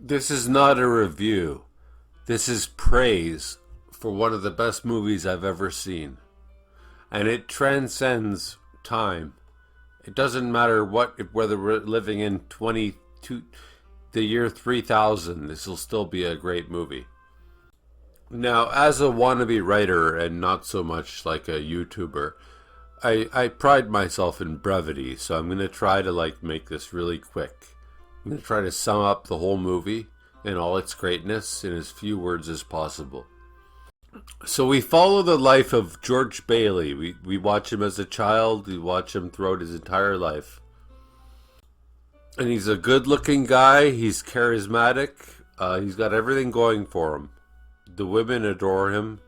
This is not a review. This is praise for one of the best movies I've ever seen. And it transcends time. It doesn't matter whether we're living in the year 3000, this will still be a great movie. Now, as a wannabe writer and not so much like a YouTuber, I pride myself in brevity, so I'm going to try to make this really quick. I'm going to try to sum up the whole movie in all its greatness in as few words as possible. So we follow the life of George Bailey. We watch him as a child. We watch him throughout his entire life. And he's a good-looking guy. He's charismatic. He's got everything going for him. The women adore him.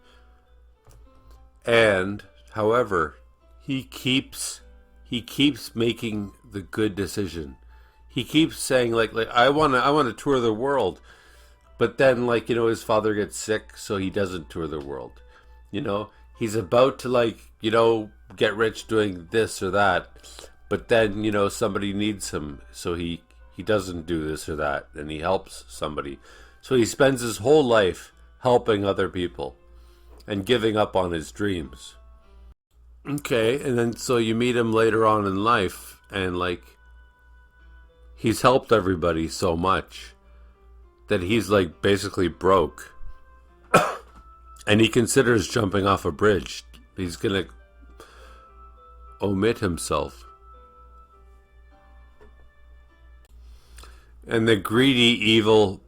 And, however, he keeps making the good decision. He keeps saying I want to tour the world. But then, his father gets sick, so he doesn't tour the world. He's about to, get rich doing this or that. But then, somebody needs him, so he doesn't do this or that, and he helps somebody. So he spends his whole life helping other people and giving up on his dreams. Okay, and then so you meet him later on in life, and, he's helped everybody so much that he's basically broke. And he considers jumping off a bridge. He's gonna omit himself. And the greedy, evil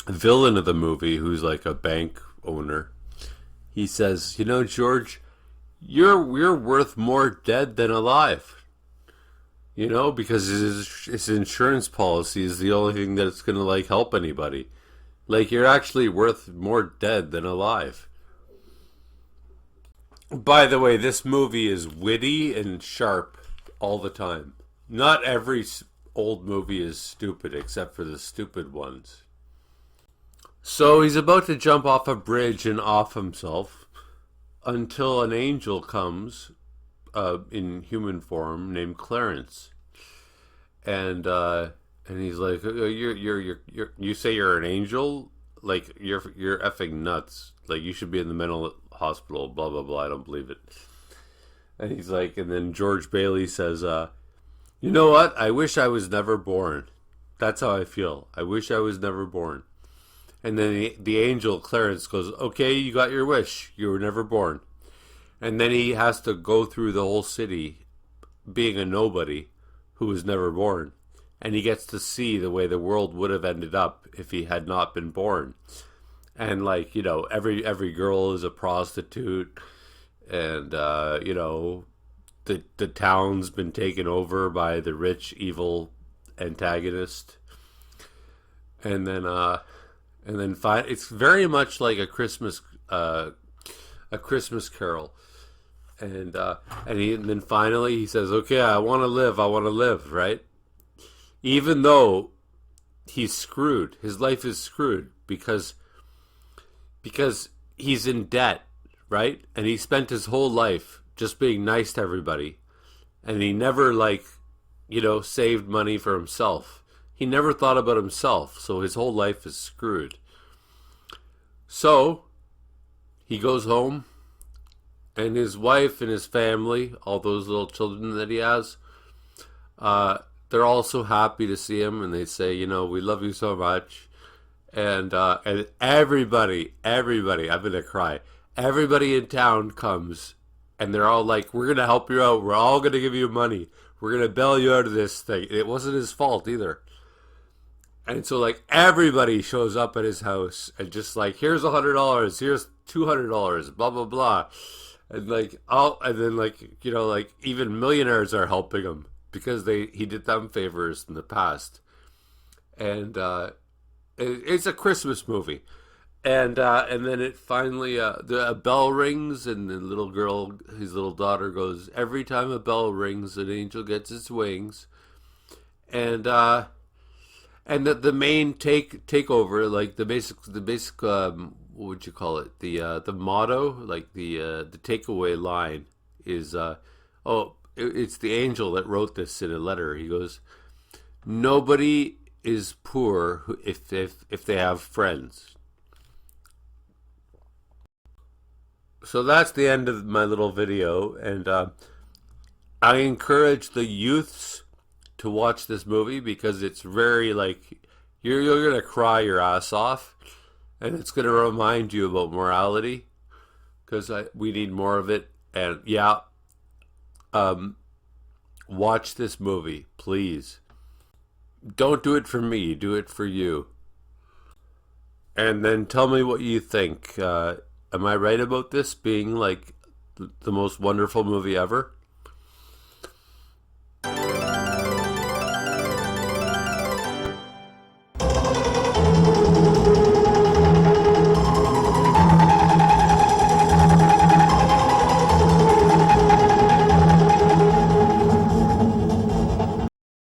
villain of the movie, who's a bank owner, he says, George, you're worth more dead than alive. Because his insurance policy is the only thing that's going to, help anybody. You're actually worth more dead than alive. By the way, this movie is witty and sharp all the time. Not every old movie is stupid, except for the stupid ones. So he's about to jump off a bridge and off himself until an angel comes in human form named Clarence, and he's like, you say you're an angel? You're effing nuts. You should be in the mental hospital. Blah blah blah. I don't believe it. And he's like, and then George Bailey says, you know what? I wish I was never born. That's how I feel. I wish I was never born. And then the angel Clarence goes, okay, you got your wish. You were never born. And then he has to go through the whole city being a nobody who was never born. And he gets to see the way the world would have ended up if he had not been born. And every girl is a prostitute. And, the town's been taken over by the rich, evil antagonist. And then it's very much like a Christmas Carol. And then finally he says, okay, I want to live, right? Even though he's screwed, his life is screwed because he's in debt, right? And he spent his whole life just being nice to everybody, and he never saved money for himself. He never thought about himself, so his whole life is screwed. So he goes home. And his wife and his family, all those little children that he has, they're all so happy to see him, and they say, we love you so much. And everybody, I'm going to cry. Everybody in town comes, and they're all like, we're going to help you out. We're all going to give you money. We're going to bail you out of this thing. It wasn't his fault either. And so everybody shows up at his house and just here's $100, here's $200, blah, blah, blah. And even millionaires are helping him because he did them favors in the past. And it's a Christmas movie. And then it finally the bell rings, and the little girl, his little daughter, goes, every time a bell rings, an angel gets its wings. And the main takeover, the basic what would you call it? The motto, the takeaway line is, it's the angel that wrote this in a letter. He goes, nobody is poor if they have friends. So that's the end of my little video, and I encourage the youths to watch this movie because it's very like you're gonna cry your ass off, and it's gonna remind you about morality because we need more of it. And yeah, um, watch this movie, please. Don't do it for me. Do it for you. And then tell me what you think. Am I right about this being like the most wonderful movie ever?